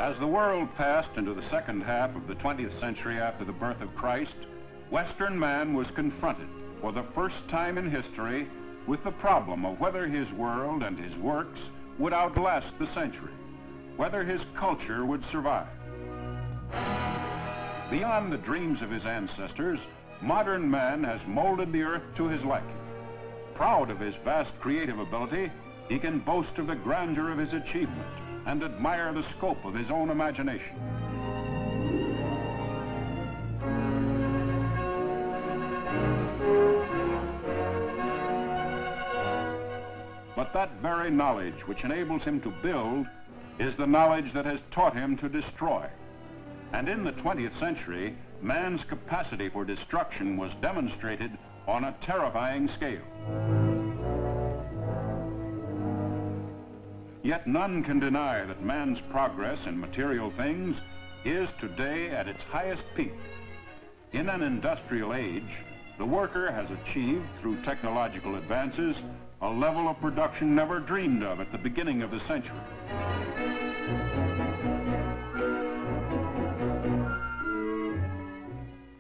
As the world passed into the second half of the 20th century after the birth of Christ, Western man was confronted for the first time in history with the problem of whether his world and his works would outlast the century, whether his culture would survive. Beyond the dreams of his ancestors, modern man has molded the earth to his liking. Proud of his vast creative ability, he can boast of the grandeur of his achievement and admire the scope of his own imagination. But that very knowledge which enables him to build is the knowledge that has taught him to destroy. And in the 20th century, man's capacity for destruction was demonstrated on a terrifying scale. Yet none can deny that man's progress in material things is today at its highest peak. In an industrial age, the worker has achieved, through technological advances, a level of production never dreamed of at the beginning of the century.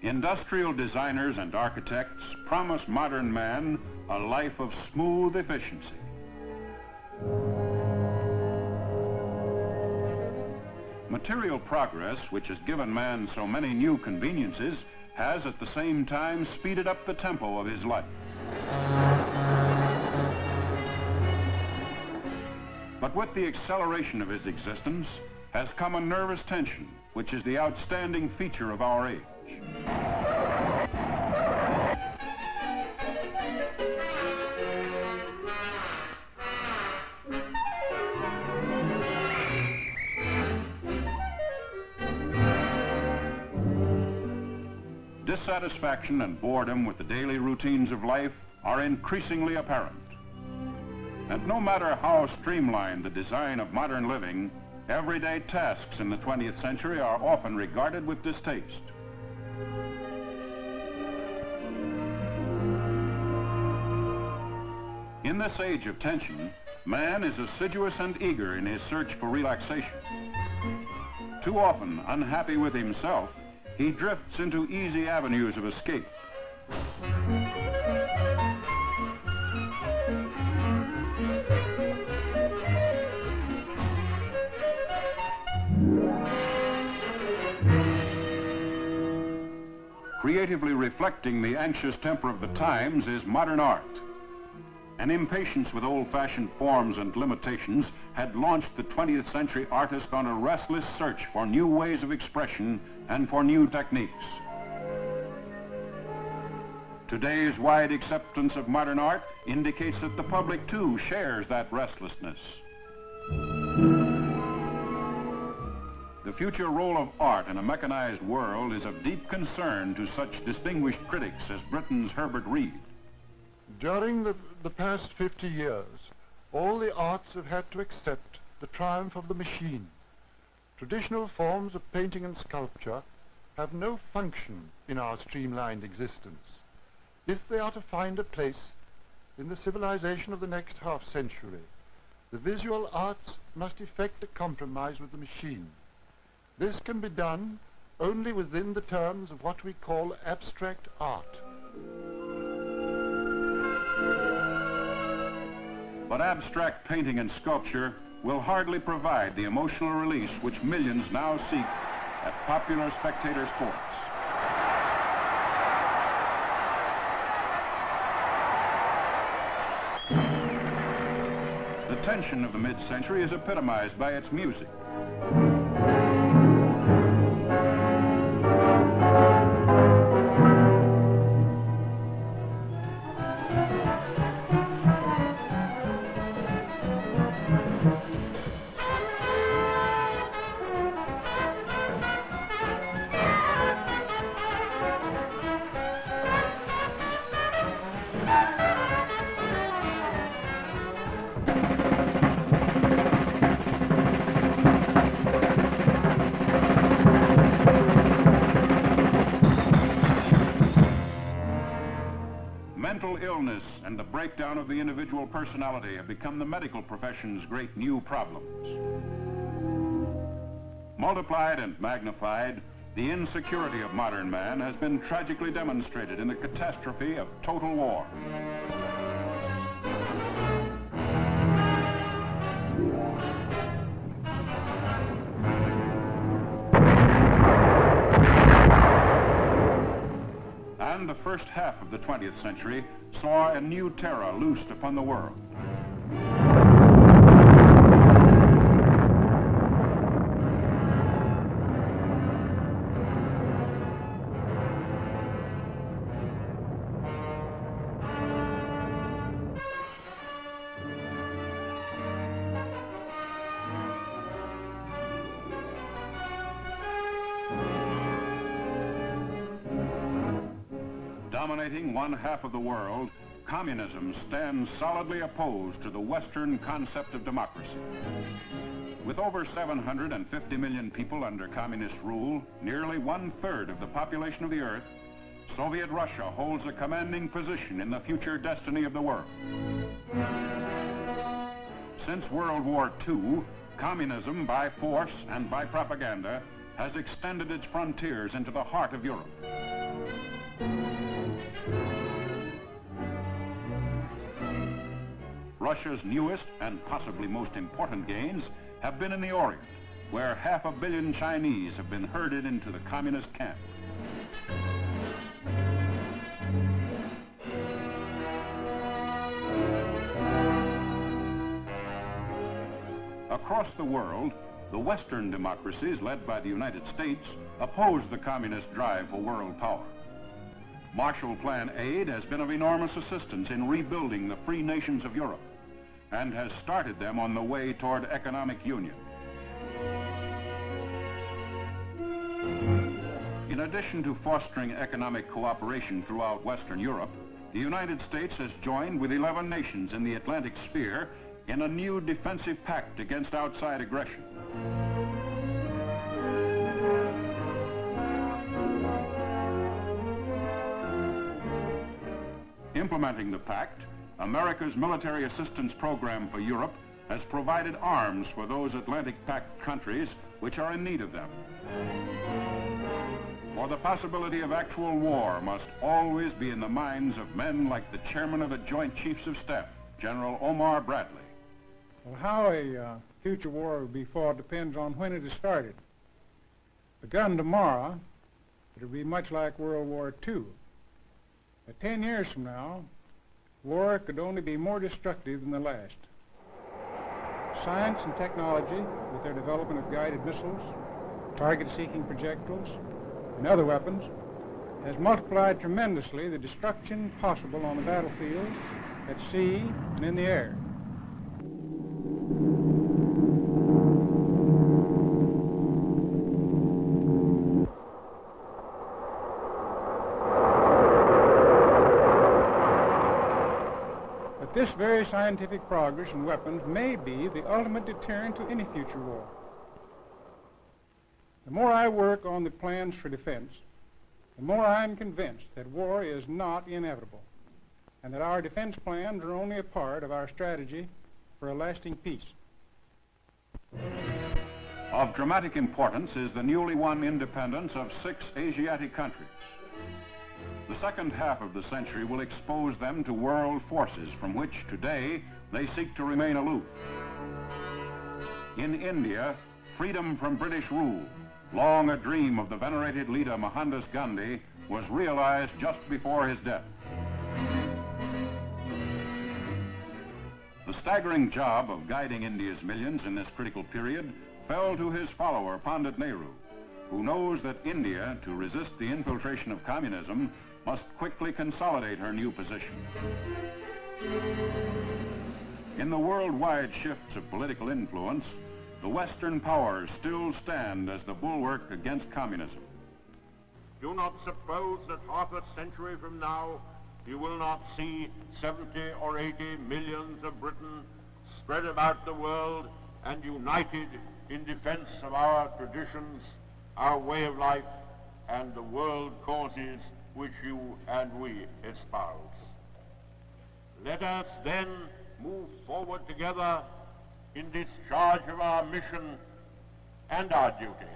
Industrial designers and architects promise modern man a life of smooth efficiency. Material progress, which has given man so many new conveniences, has at the same time speeded up the tempo of his life. But with the acceleration of his existence has come a nervous tension, which is the outstanding feature of our age. Dissatisfaction and boredom with the daily routines of life are increasingly apparent. And no matter how streamlined the design of modern living, everyday tasks in the 20th century are often regarded with distaste. In this age of tension, man is assiduous and eager in his search for relaxation. Too often, unhappy with himself, he drifts into easy avenues of escape. Creatively reflecting the anxious temper of the times is modern art. An impatience with old-fashioned forms and limitations had launched the 20th century artist on a restless search for new ways of expression and for new techniques. Today's wide acceptance of modern art indicates that the public too shares that restlessness. The future role of art in a mechanized world is of deep concern to such distinguished critics as Britain's Herbert Reed. During the past 50 years, all the arts have had to accept the triumph of the machine. Traditional forms of painting and sculpture have no function in our streamlined existence. If they are to find a place in the civilization of the next half-century, the visual arts must effect a compromise with the machine. This can be done only within the terms of what we call abstract art. But abstract painting and sculpture will hardly provide the emotional release which millions now seek at popular spectator sports. The tension of the mid-century is epitomized by its music. Mental illness and the breakdown of the individual personality have become the medical profession's great new problems. Multiplied and magnified, the insecurity of modern man has been tragically demonstrated in the catastrophe of total war. And the first half of the 20th century saw a new terror loosed upon the world. Dominating one half of the world, communism stands solidly opposed to the Western concept of democracy. With over 750 million people under communist rule, nearly 1/3 of the population of the Earth, Soviet Russia holds a commanding position in the future destiny of the world. Since World War II, communism by force and by propaganda has extended its frontiers into the heart of Europe. Russia's newest and possibly most important gains have been in the Orient, where 500 million Chinese have been herded into the communist camp. Across the world, the Western democracies, led by the United States, oppose the communist drive for world power. Marshall Plan aid has been of enormous assistance in rebuilding the free nations of Europe and has started them on the way toward economic union. In addition to fostering economic cooperation throughout Western Europe, the United States has joined with 11 nations in the Atlantic sphere in a new defensive pact against outside aggression. Implementing the pact, America's military assistance program for Europe has provided arms for those Atlantic Pact countries which are in need of them. For the possibility of actual war must always be in the minds of men like the chairman of the Joint Chiefs of Staff, General Omar Bradley. Well, how a future war will be fought depends on when it is started. Begun tomorrow, it will be much like World War II. But 10 years from now, war could only be more destructive than the last. Science and technology, with their development of guided missiles, target-seeking projectiles, and other weapons, has multiplied tremendously the destruction possible on the battlefield, at sea, and in the air. This very scientific progress in weapons may be the ultimate deterrent to any future war. The more I work on the plans for defense, the more I'm convinced that war is not inevitable, and that our defense plans are only a part of our strategy for a lasting peace. Of dramatic importance is the newly won independence of 6 Asiatic countries. The second half of the century will expose them to world forces from which today they seek to remain aloof. In India, freedom from British rule, long a dream of the venerated leader Mohandas Gandhi, was realized just before his death. The staggering job of guiding India's millions in this critical period fell to his follower, Pandit Nehru, who knows that India, to resist the infiltration of communism, must quickly consolidate her new position. In the worldwide shifts of political influence, the Western powers still stand as the bulwark against communism. Do not suppose that half a century from now you will not see 70 or 80 millions of Britain spread about the world and united in defense of our traditions, our way of life, and the world causes which you and we espouse. Let us then move forward together in discharge of our mission and our duty,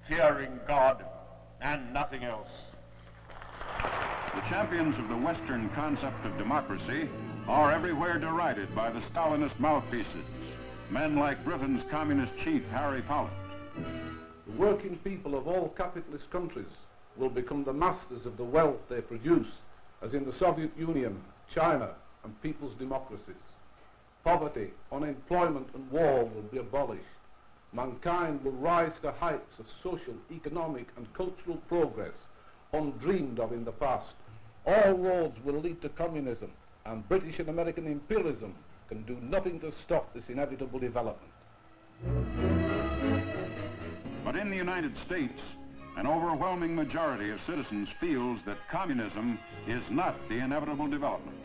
fearing God and nothing else. The champions of the Western concept of democracy are everywhere derided by the Stalinist mouthpieces, men like Britain's communist chief, Harry Pollitt. The working people of all capitalist countries will become the masters of the wealth they produce, as in the Soviet Union, China, and people's democracies. Poverty, unemployment, and war will be abolished. Mankind will rise to heights of social, economic, and cultural progress undreamed of in the past. All roads will lead to communism, and British and American imperialism can do nothing to stop this inevitable development. But in the United States, an overwhelming majority of citizens feels that communism is not the inevitable development.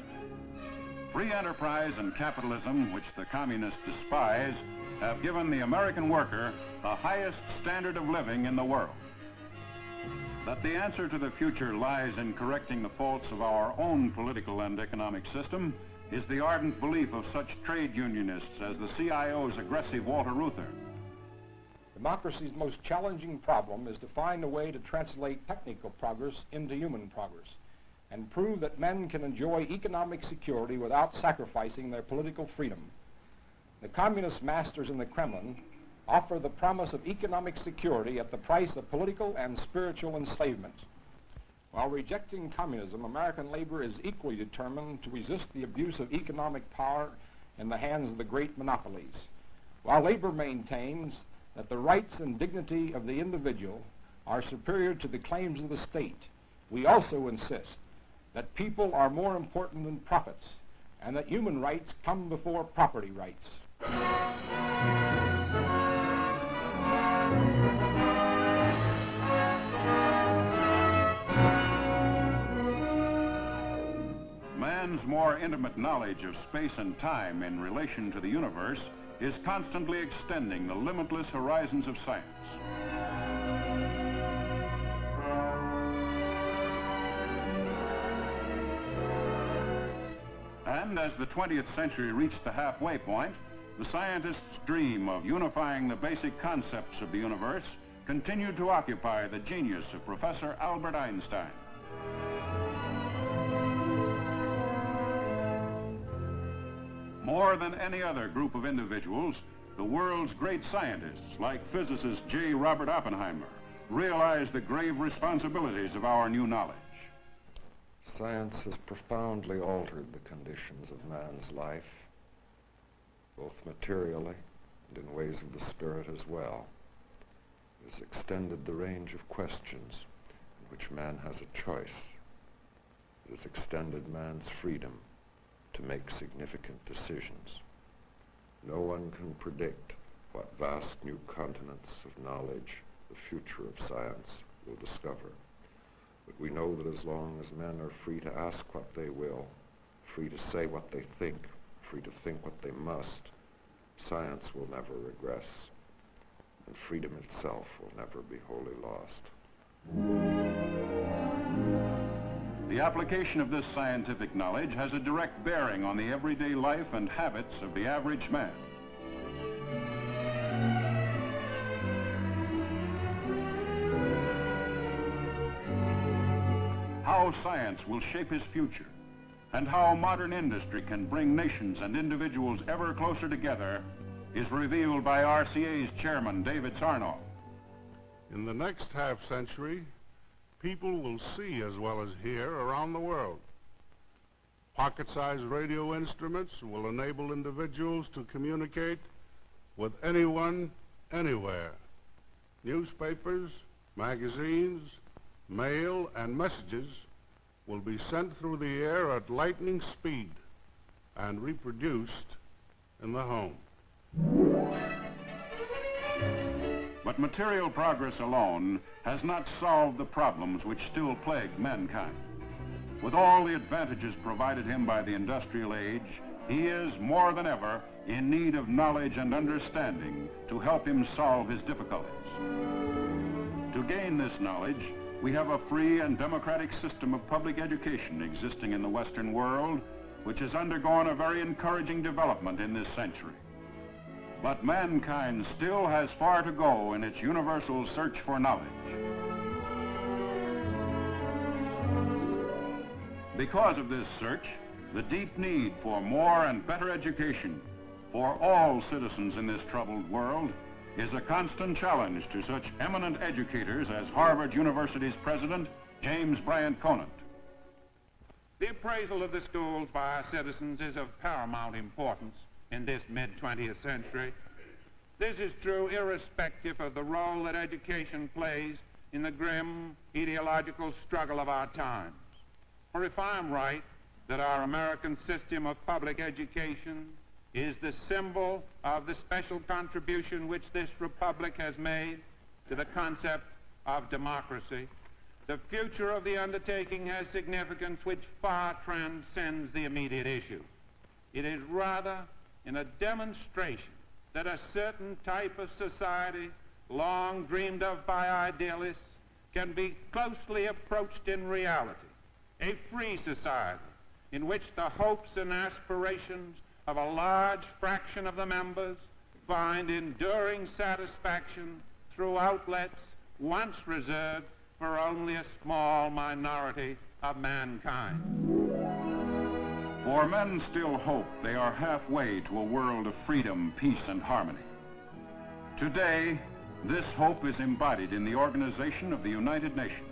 Free enterprise and capitalism, which the communists despise, have given the American worker the highest standard of living in the world. That the answer to the future lies in correcting the faults of our own political and economic system is the ardent belief of such trade unionists as the CIO's aggressive Walter Reuther. Democracy's most challenging problem is to find a way to translate technical progress into human progress and prove that men can enjoy economic security without sacrificing their political freedom. The communist masters in the Kremlin offer the promise of economic security at the price of political and spiritual enslavement. While rejecting communism, American labor is equally determined to resist the abuse of economic power in the hands of the great monopolies. While labor maintains that the rights and dignity of the individual are superior to the claims of the state, we also insist that people are more important than profits and that human rights come before property rights. Man's more intimate knowledge of space and time in relation to the universe is constantly extending the limitless horizons of science. And as the 20th century reached the halfway point, the scientists' dream of unifying the basic concepts of the universe continued to occupy the genius of Professor Albert Einstein. More than any other group of individuals, the world's great scientists, like physicist J. Robert Oppenheimer, realized the grave responsibilities of our new knowledge. Science has profoundly altered the conditions of man's life, both materially and in ways of the spirit as well. It has extended the range of questions in which man has a choice. It has extended man's freedom to make significant decisions. No one can predict what vast new continents of knowledge the future of science will discover. But we know that as long as men are free to ask what they will, free to say what they think, free to think what they must, science will never regress, and freedom itself will never be wholly lost. The application of this scientific knowledge has a direct bearing on the everyday life and habits of the average man. How science will shape his future, and how modern industry can bring nations and individuals ever closer together, is revealed by RCA's chairman, David Sarnoff. In the next half-century, people will see as well as hear around the world. Pocket-sized radio instruments will enable individuals to communicate with anyone, anywhere. Newspapers, magazines, mail, and messages will be sent through the air at lightning speed and reproduced in the home. But material progress alone has not solved the problems which still plague mankind. With all the advantages provided him by the industrial age, he is more than ever in need of knowledge and understanding to help him solve his difficulties. To gain this knowledge, we have a free and democratic system of public education existing in the Western world, which has undergone a very encouraging development in this century. But mankind still has far to go in its universal search for knowledge. Because of this search, the deep need for more and better education for all citizens in this troubled world is a constant challenge to such eminent educators as Harvard University's president, James Bryant Conant. The appraisal of the schools by our citizens is of paramount importance in this mid-20th century. This is true irrespective of the role that education plays in the grim ideological struggle of our times. For if I am right that our American system of public education is the symbol of the special contribution which this republic has made to the concept of democracy, the future of the undertaking has significance which far transcends the immediate issue. It is rather in a demonstration that a certain type of society, long dreamed of by idealists, can be closely approached in reality. A free society in which the hopes and aspirations of a large fraction of the members find enduring satisfaction through outlets once reserved for only a small minority of mankind. For men still hope they are halfway to a world of freedom, peace, and harmony. Today, this hope is embodied in the Organization of the United Nations,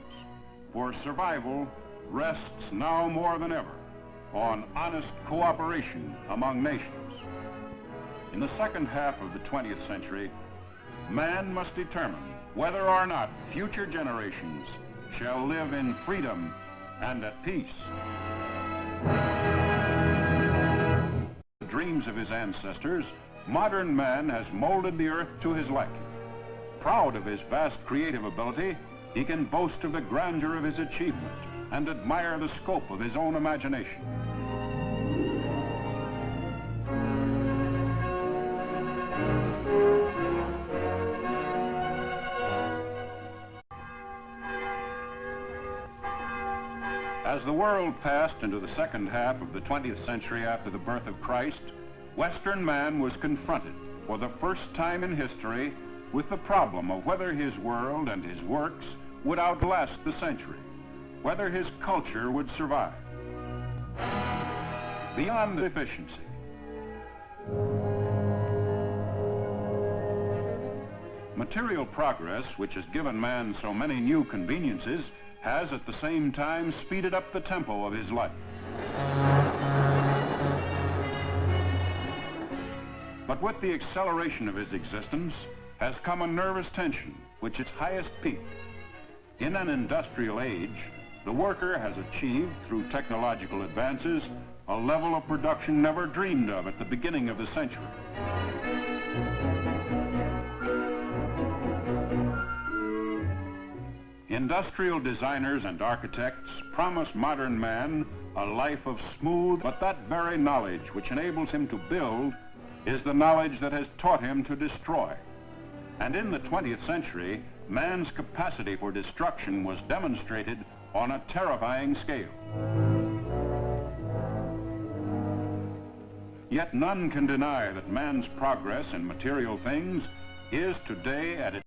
for survival rests now more than ever on honest cooperation among nations. In the second half of the 20th century, man must determine whether or not future generations shall live in freedom and at peace. The dreams of his ancestors, modern man has molded the earth to his liking. Proud of his vast creative ability, he can boast of the grandeur of his achievement and admire the scope of his own imagination. As the world passed into the second half of the 20th century after the birth of Christ, Western man was confronted for the first time in history with the problem of whether his world and his works would outlast the century, whether his culture would survive. Beyond efficiency, material progress, which has given man so many new conveniences, has at the same time speeded up the tempo of his life. But with the acceleration of his existence has come a nervous tension, which is highest peak. In an industrial age, the worker has achieved, through technological advances, a level of production never dreamed of at the beginning of the century. Industrial designers and architects promise modern man a life of smooth, but that very knowledge which enables him to build is the knowledge that has taught him to destroy. And in the 20th century, man's capacity for destruction was demonstrated on a terrifying scale. Yet none can deny that man's progress in material things is today at its